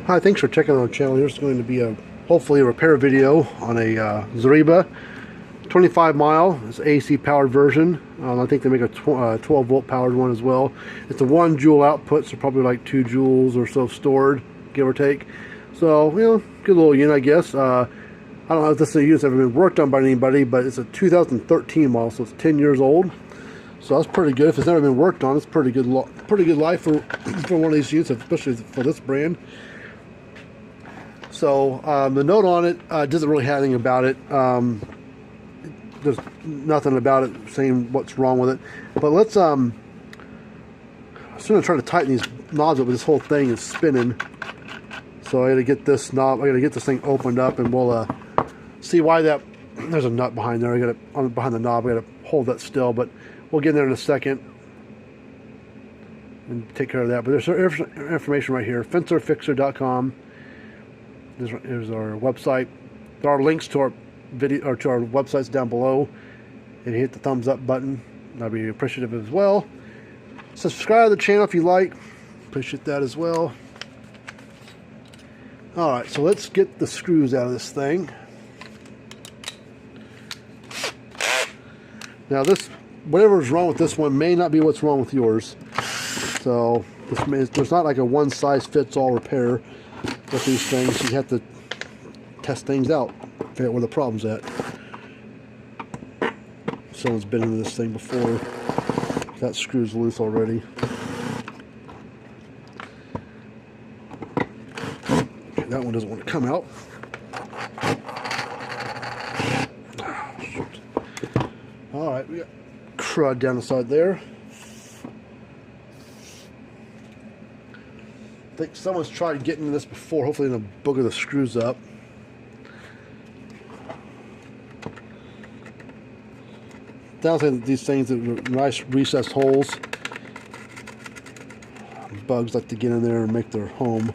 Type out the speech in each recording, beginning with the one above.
Hi, thanks for checking out our channel. Here's going to be hopefully a repair video on a Zareba 25 mile. It's AC powered version. I think they make a 12 volt powered one as well. It's a 1 joule output, so probably like 2 joules or so stored, give or take. So, you know, good little unit, I guess. I don't know if this unit's ever been worked on by anybody, but it's a 2013 model, so it's 10 years old. So that's pretty good. If it's never been worked on, it's pretty good life for for one of these units, especially for this brand. So the note on it doesn't really have anything about it. There's nothing about it saying what's wrong with it. But let's I'm going to try to tighten these knobs up, but this whole thing is spinning. So I got to get this knob. I got to get this thing opened up, and we'll see why that. There's a nut behind there. I got it behind the knob. I got to hold that still, but we'll get in there in a second and take care of that. But there's information right here. Fencerfixer.com. Here's our website. There are links to our video or to our websites down below. If you hit the thumbs up button, I'd be appreciative as well. Subscribe to the channel if you like. Appreciate that as well. Alright, so let's get the screws out of this thing. Now this, whatever's wrong with this one may not be what's wrong with yours. So there's not like a one size fits all repair with these things. You have to test things out, figure out where the problem's at. Someone's been into this thing before. That screw's loose already. Okay, that one doesn't want to come out. Oh, shoot. All right, we got crud down the side there. I think someone's tried getting into this before. Hopefully they'll booger the screws up. Downside of these things are nice recessed holes. Bugs like to get in there and make their home.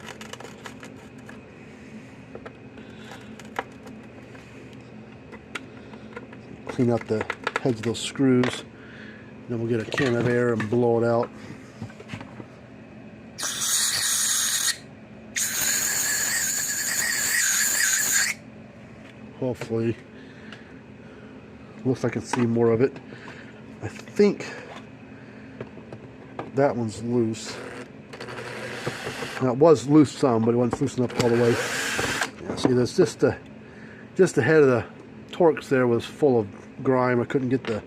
Clean out the heads of those screws. Then we'll get a can of air and blow it out. Hopefully, looks like I can see more of it. I think that one's loose. Now it was loose some, but it wasn't loose enough all the way. Yeah, see, there's just the head of the Torx there was full of grime. I couldn't get the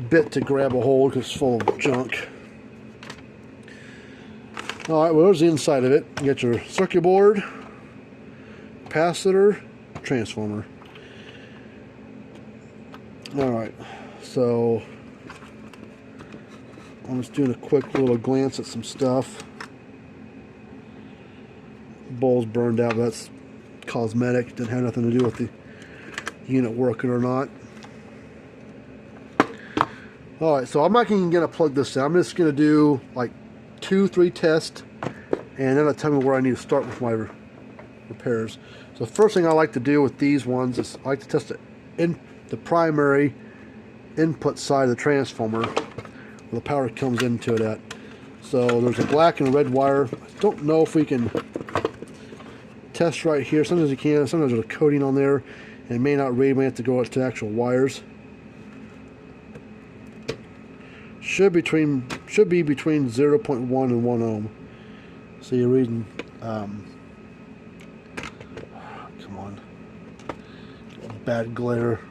bit to grab a hold because it's full of junk. All right, well, there's the inside of it. You got your circuit board, capacitor, transformer. Alright, so I'm just doing a quick little glance at some stuff. Bowl's burned out, but that's cosmetic. Didn't have nothing to do with the unit working or not. Alright, so I'm not even going to plug this in. I'm just going to do like 2-3 tests, and then it'll tell me where I need to start with my repairs. So the first thing I like to do with these ones is I like to test the primary input side of the transformer where the power comes into it at. So there's a black and a red wire. I don't know if we can test right here. Sometimes you can. Sometimes there's a coating on there and it may not read. We may have to go up to actual wires. Should be between 0.1 and 1 ohm. So you're reading come on, bad glare.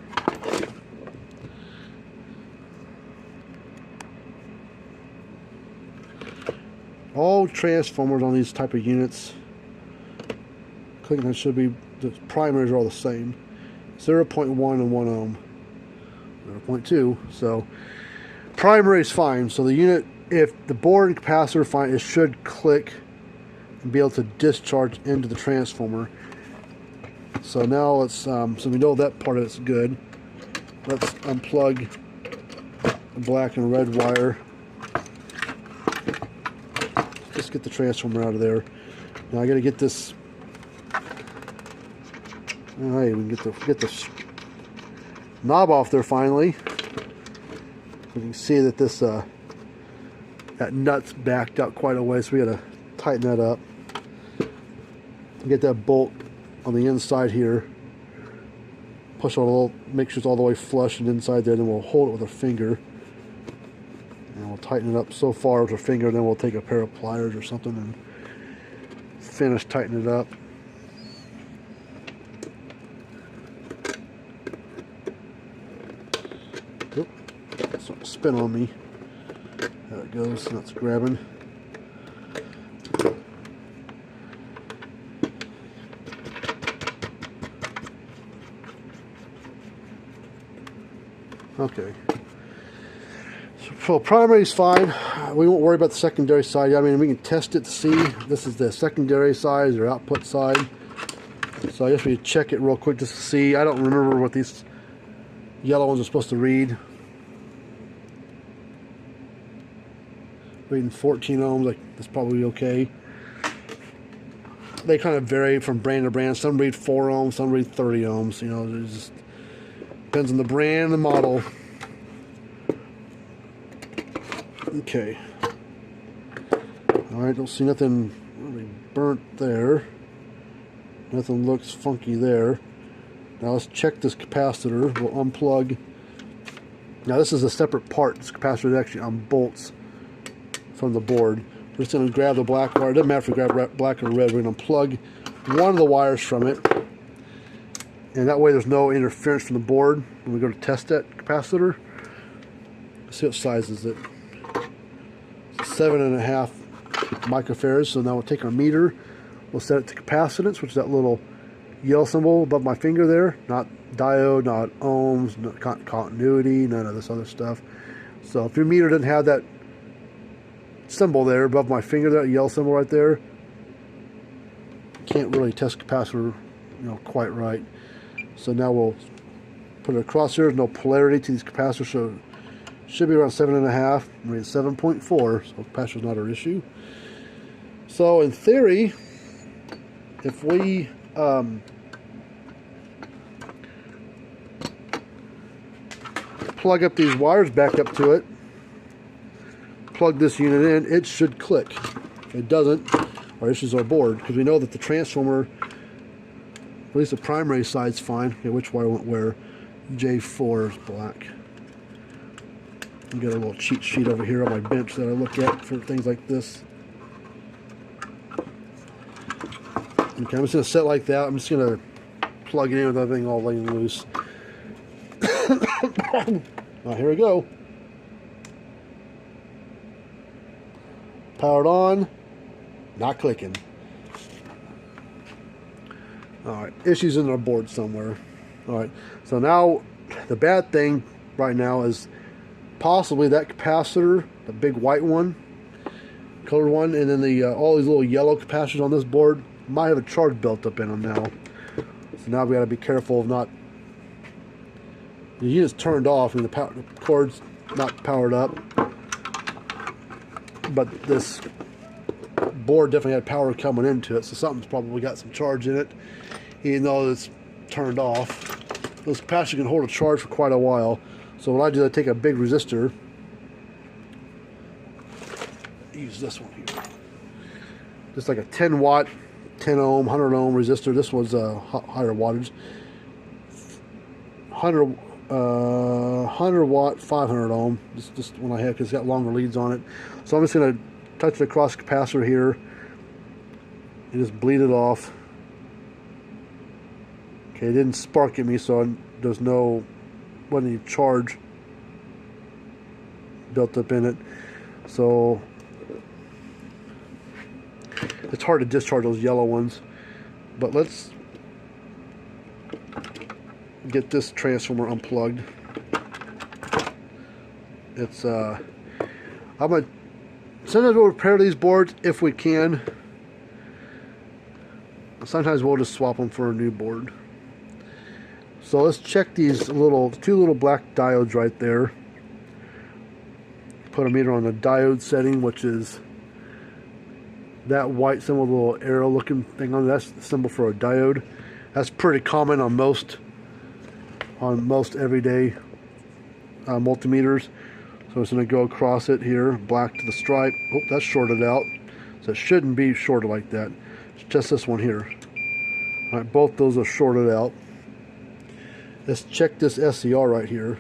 All transformers on these type of units, clicking that should be, the primaries are all the same. 0.1 and 1 ohm. 0.2. So primary is fine. So the unit, if the board and capacitor are fine, it should click and be able to discharge into the transformer. So now let's, so we know that part of it's good. Let's unplug the black and red wire. Just get the transformer out of there. Now I got to get this. Alright, we can get the knob off there finally. You can see that this that nut's backed up quite a way, so we got to tighten that up. Get that bolt on the inside here. Push on a little, make sure it's all the way flush and inside there. Then we'll hold it with our finger, and we'll tighten it up so far with our finger. Then we'll take a pair of pliers or something and finish tightening it up. Oop, starting to spin on me. There it goes. That's grabbing. Okay. So primary is fine. We won't worry about the secondary side. I mean, we can test it to see. This is the secondary side or output side. So I guess we check it real quick just to see. I don't remember what these yellow ones are supposed to read. Reading 14 ohms, like that's probably okay. They kind of vary from brand to brand. Some read 4 ohms, some read 30 ohms. You know, it just depends on the brand and the model. Okay. Alright, don't see nothing really burnt there. Nothing looks funky there. Now let's check this capacitor. We'll unplug. Now this is a separate part. This capacitor is actually on bolts from the board. We're just going to grab the black wire. It doesn't matter if we grab black or red. We're going to unplug one of the wires from it. And that way there's no interference from the board when we go to test that capacitor. Let's see what size is it. 7.5 microfarads. So now we'll take our meter. We'll set it to capacitance, which is that little yellow symbol above my finger there. Not diode, not ohms, not continuity, none of this other stuff. So if your meter doesn't have that symbol there above my finger, that yellow symbol right there, can't really test capacitor, you know, quite right. So now we'll put it across here. There's no polarity to these capacitors, so it should be around 7.5. We're at 7.4, so capacitor's not our issue. So in theory, if we plug up these wires back up to it, plug this unit in, it should click. If it doesn't, our issue is our board, because we know that the transformer, at least the primary side's fine. Okay, which wire went where? J4 is black. I got a little cheat sheet over here on my bench that I look at for things like this. Okay, I'm just going to set like that. I'm just going to plug it in with everything all laying loose. Now here we go. Powered on, not clicking. Alright, issues in our board somewhere. Alright, so now the bad thing right now is possibly that capacitor, the big white one, colored one, and then the all these little yellow capacitors on this board might have a charge built up in them now. So now we got to be careful of not. The unit's turned off and the cord's not powered up, but this board definitely had power coming into it, so something's probably got some charge in it, even though it's turned off. Those capacitors can hold a charge for quite a while. So what I do, I take a big resistor. Use this one here. Just like a 10 watt, 10 ohm, 100 ohm resistor. This one's higher wattage. 100 watt, 500 ohm. Just one I have because it's got longer leads on it. So I'm just going to touch it across the capacitor here and just bleed it off. Okay, it didn't spark at me, so there's no wasn't any charge built up in it. So it's hard to discharge those yellow ones. But let's get this transformer unplugged. It's sometimes we'll repair these boards if we can. Sometimes we'll just swap them for a new board. So let's check these two little black diodes right there. Put a meter on the diode setting, which is that white symbol, the little arrow looking thing on it. That's the symbol for a diode. That's pretty common on most everyday multimeters. So it's going to go across it here, black to the stripe. Oh, that's shorted out. So it shouldn't be shorted like that. It's just this one here. Alright, both those are shorted out. Let's check this SCR right here.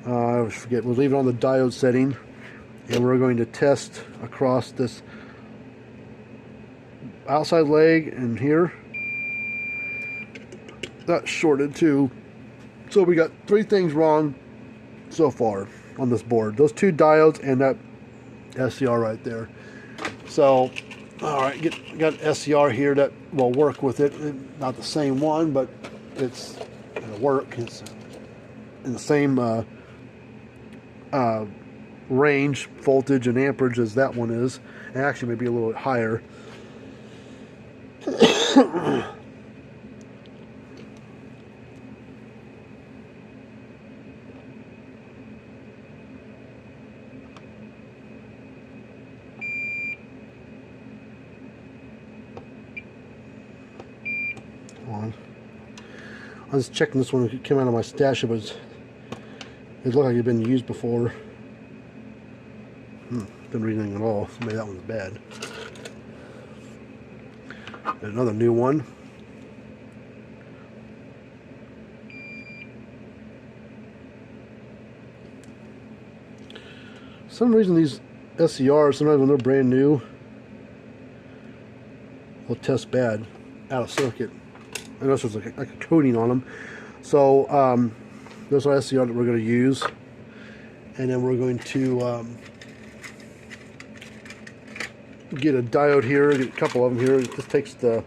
I forget, we'll leave it on the diode setting, and we're going to test across this outside leg and here. That's shorted too. So we got 3 things wrong so far on this board. Those 2 diodes and that SCR right there. So, alright, got an SCR here that will work with it. Not the same one, but it'll work. It's in the same range, voltage, and amperage as that one is. And actually maybe a little bit higher. I was checking this one. It came out of my stash. It looked like it had been used before. Didn't read anything at all. So maybe that one's bad. Another new one. For some reason these SCRs, sometimes when they're brand new, will test bad out of circuit. Unless there's like a coating on them. So those are SCR that we're going to use, and then we're going to get a diode here, get a couple of them here. This takes the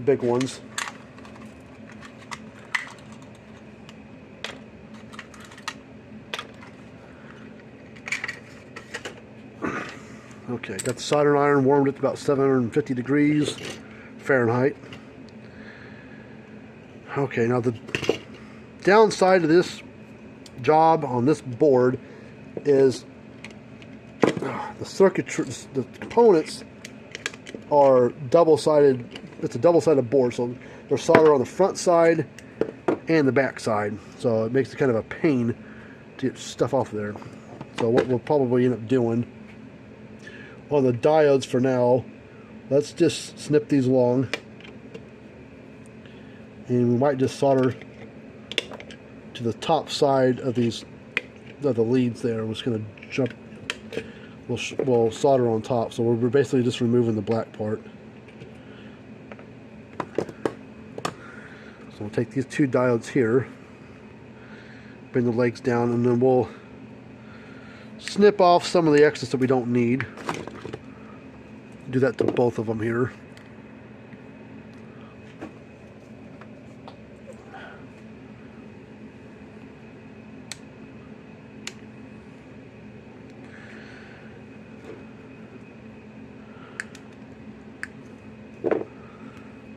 big ones. Okay, got the soldering iron warmed at about 750 degrees Fahrenheit. Okay, now the downside of this job on this board is the circuitry, the components are double-sided. It's a double-sided board, so there's solder on the front side and the back side, so it makes it kind of a pain to get stuff off there. So what we'll probably end up doing on the diodes for now, let's just snip these along. And we might just solder to the top side of these, of the leads there. We're just going to jump, we'll solder on top. So we're basically just removing the black part. So we'll take these 2 diodes here, bring the legs down, and then we'll snip off some of the excess that we don't need. Do that to both of them here.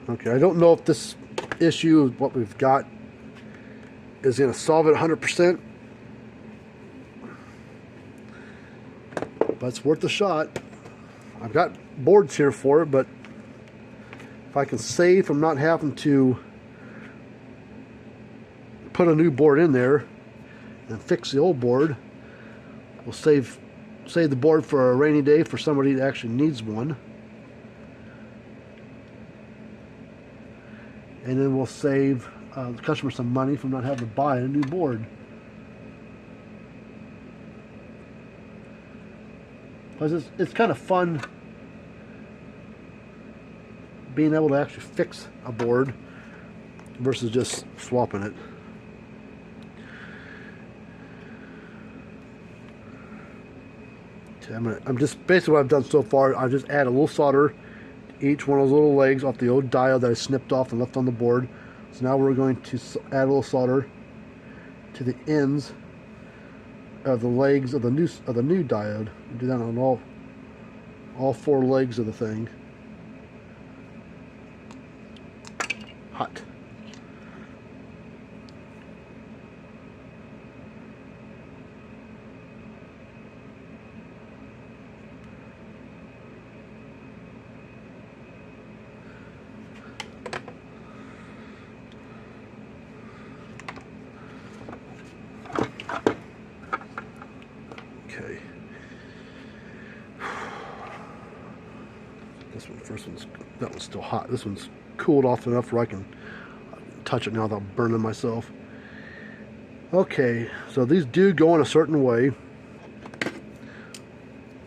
Okay, I don't know if this issue, what we've got, is going to solve it 100%. But it's worth a shot. I've got boards here for it, but if I can save from not having to put a new board in there and fix the old board, we'll save the board for a rainy day for somebody that actually needs one. And then we'll save the customer some money from not having to buy a new board. Because it's kind of fun being able to actually fix a board versus just swapping it. Okay, I'm just basically what I've done so far. I just add a little solder to each one of those little legs off the old diode that I snipped off and left on the board. So now we're going to add a little solder to the ends of the legs of the new diode. Do that on all 4 legs of the thing. Hot. Okay. This one, first one's That one's still hot. This one's cooled off enough where I can touch it now without burning myself. Okay, so these do go in a certain way.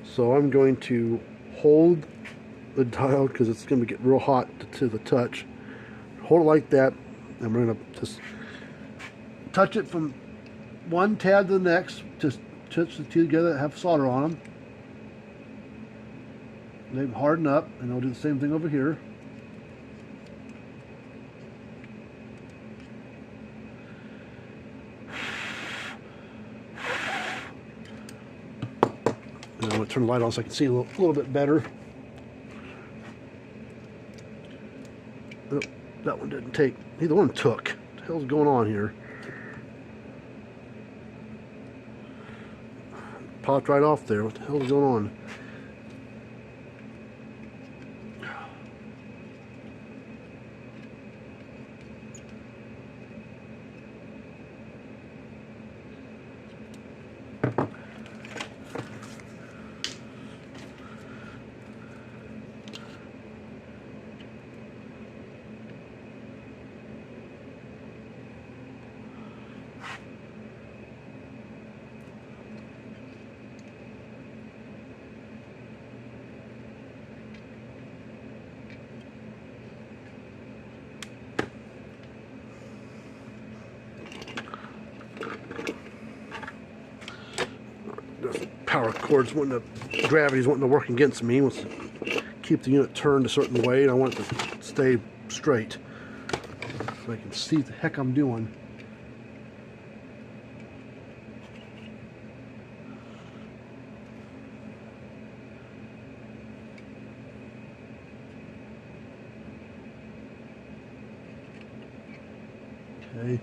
So I'm going to hold the diode because it's going to get real hot to the touch. Hold it like that, and we're going to just touch it from one tab to the next. Just touch the two together that have solder on them. They harden up, and I'll do the same thing over here. And I'm going to turn the light on so I can see a little bit better. Oh, that one didn't take. Neither one took. What the hell's going on here? Popped right off there. What the hell is going on? Power cords wanting to, gravity's wanting to work against me. Wants to keep the unit turned a certain way, and I want it to stay straight so I can see what the heck I'm doing. Okay,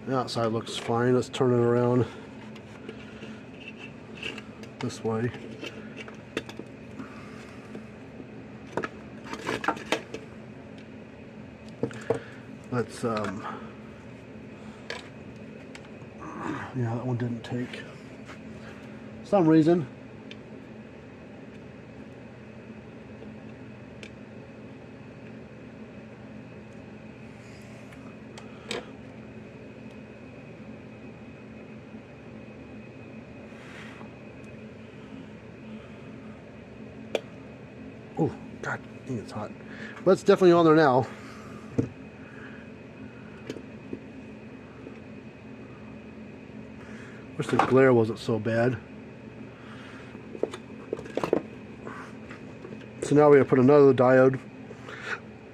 the outside looks fine. Let's turn it around this way. Let's yeah, that one didn't take. For some reason. Oh, God, I think it's hot. But it's definitely on there now. Wish the glare wasn't so bad. So now we're going to put another diode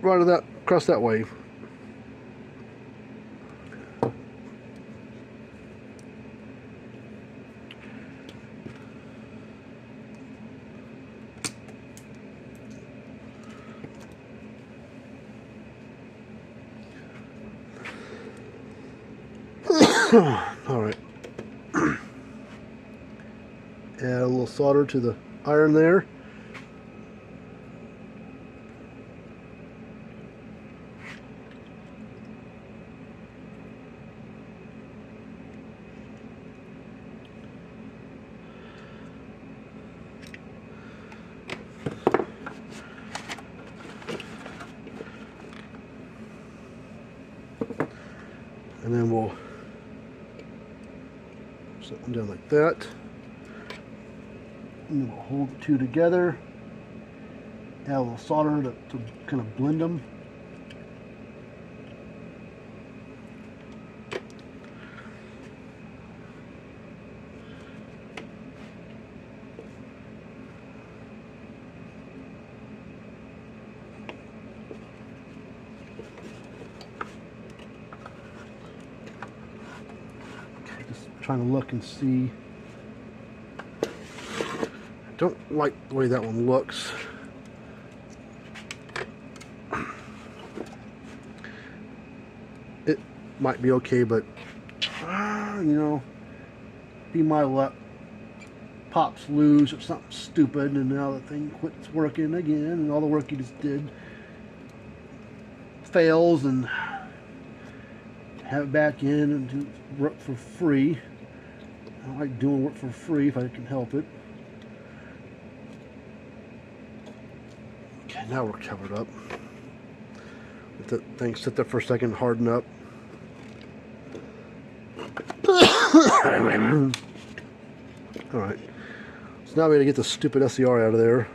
right across that way. All right. Add a little solder to the iron there. And then we'll set them down like that. And then we'll hold the two together. Add a little solder to kind of blend them. Trying to look and see. I don't like the way that one looks. It might be okay, but you know, be my luck. Pops loose or something stupid, and now the thing quits working again, and all the work you just did fails, and have it back in and do work for free. I don't like doing work for free if I can help it. Okay, Now we're covered up. Let that thing sit there for a second, harden up. Alright. So now we gotta get the stupid SCR out of there.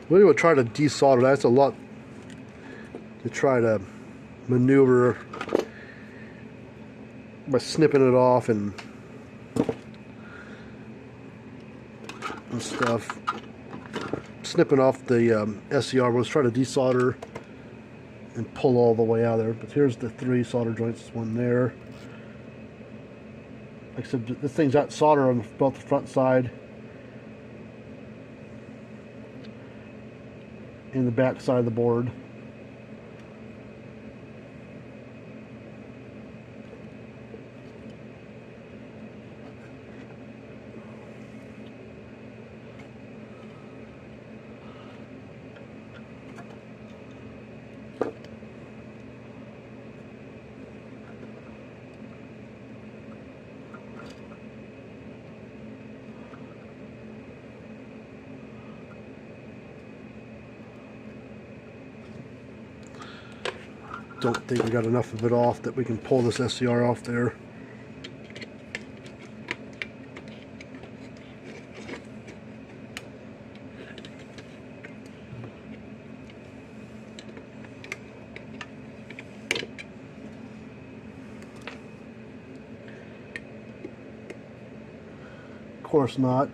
We would try to desolder. That's a lot to try to maneuver by snipping it off and stuff. Snipping off the SCR. Let's try to desolder and pull all the way out of there. But here's the 3 solder joints. One there. Like I said, this thing's got solder on both the front side and the back side of the board. Don't think we got enough of it off that we can pull this SCR off there. Of course not.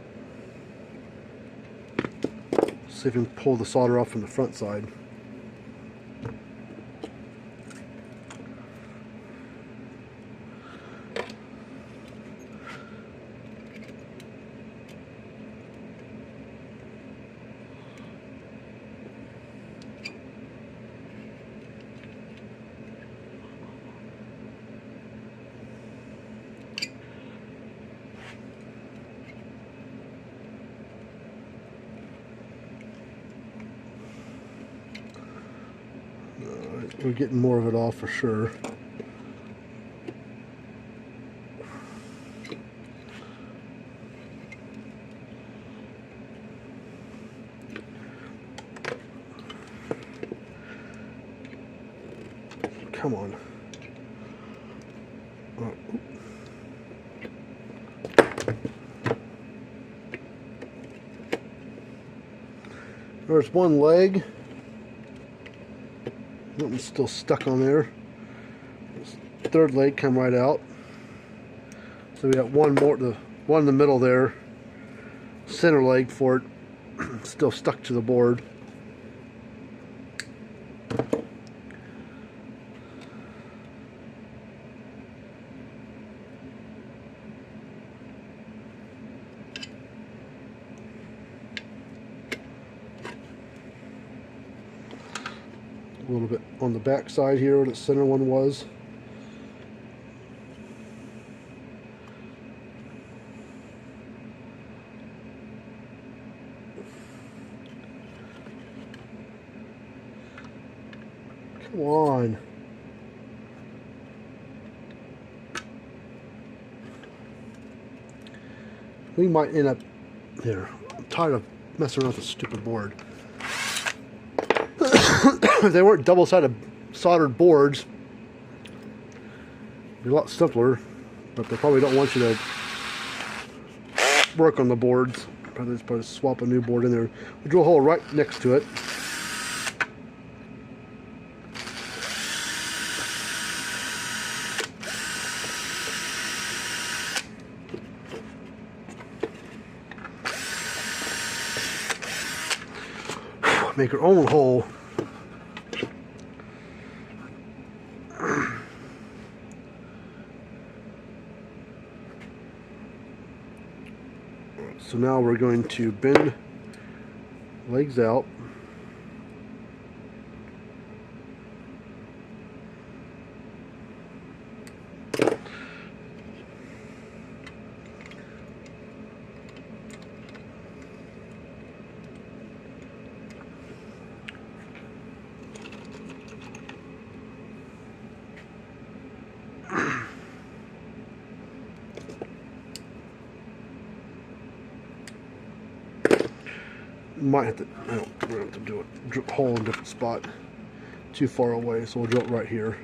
See if we can pull the solder off from the front side. We're getting more of it off for sure. Come on. Oh. There's one leg. Something's still stuck on there. This 3rd leg come right out. So we got one more, the one in the middle there, center leg for it, still stuck to the board. A little bit on the back side here where the center one was. Come on. We might end up here. I'm tired of messing around with this stupid board. If they weren't double-sided soldered boards, it'd be a lot simpler, but they probably don't want you to work on the boards. Probably swap a new board in there. We'll drill a hole right next to it. Make our own hole. So now we're going to bend legs out. Might have to, we're gonna have to do it, drill hole in a different spot. Too far away, so we'll drill it right here.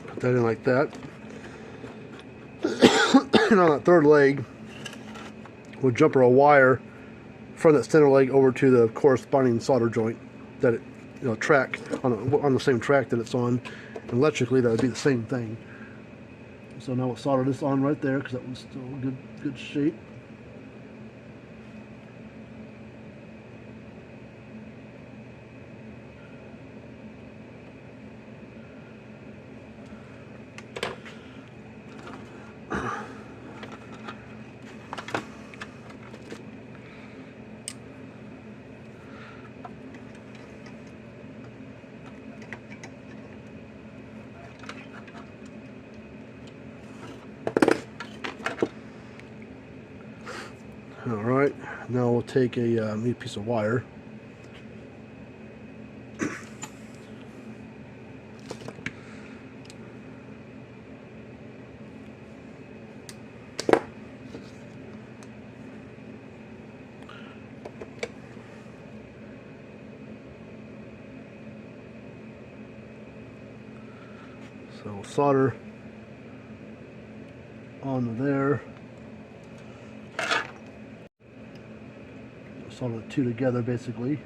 Put that in like that. And on that third leg, we'll jumper a wire from that center leg over to the corresponding solder joint that it, track on the same track that it's on. And electrically, that would be the same thing. So now we'll solder this on right there because that was still good shape. Alright, now we'll take a piece of wire. So we'll solder onto there. Solder the two together basically.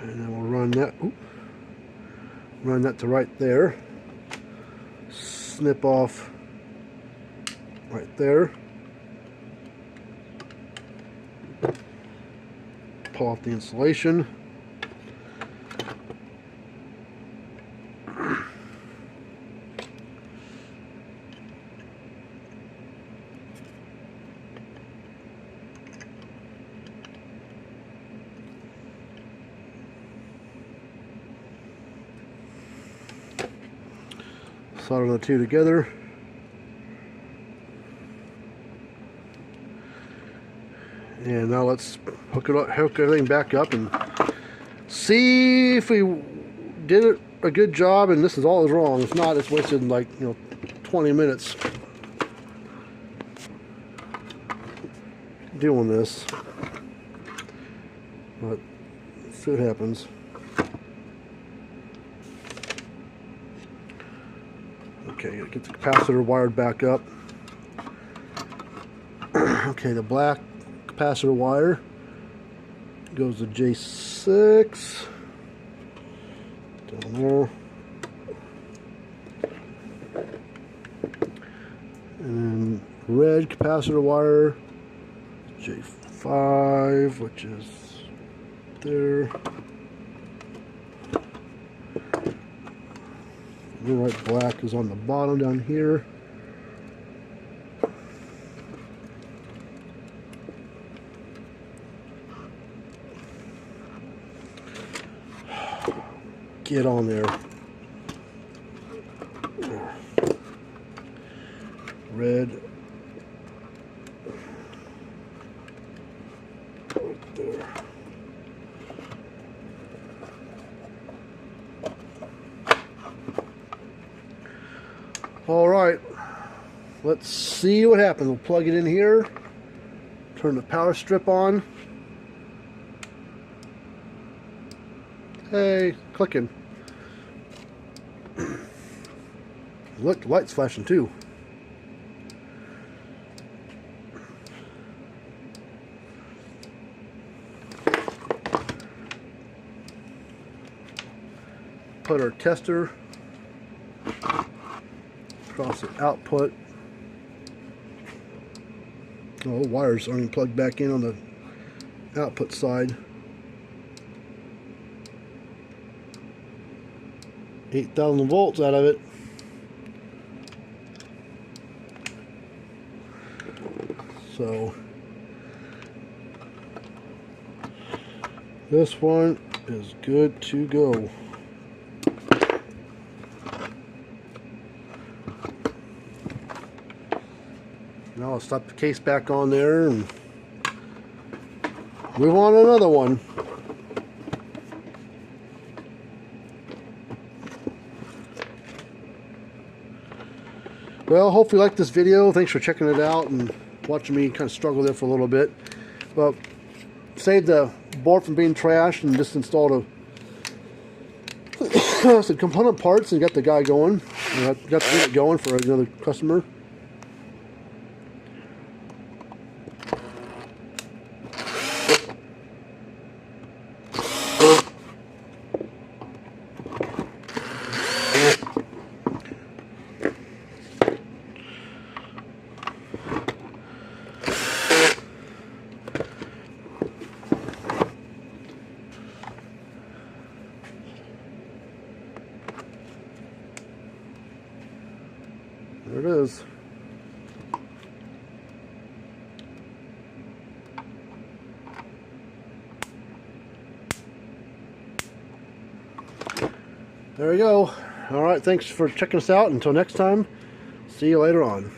And then we'll run that to right there. Snip off right there. Pull off the insulation. Solder the two together. And now let's hook everything back up and see if we did a good job and this is all is wrong. If not, it's wasted like 20 minutes doing this. But let's see what happens. Okay, get the capacitor wired back up. Okay, the black capacitor wire goes to J6 down there, and then red capacitor wire J5, which is there. The right black is on the bottom down here. Get on there. Red. Right there. All right, let's see what happens. We'll plug it in here, turn the power strip on. Hey, clicking. Look, the light's flashing too. Put our tester across the output. Oh, the wires aren't even plugged back in on the output side. 8,000 volts out of it. So this one is good to go. Now I'll slap the case back on there and move on to another one. Well, hopefully you liked this video. Thanks for checking it out and watching me kind of struggle there for a little bit. Well, saved the board from being trashed and just installed some component parts and got the guy going. Got the unit going for another customer. There it is. There we go. All right, thanks for checking us out. Until next time, see you later on.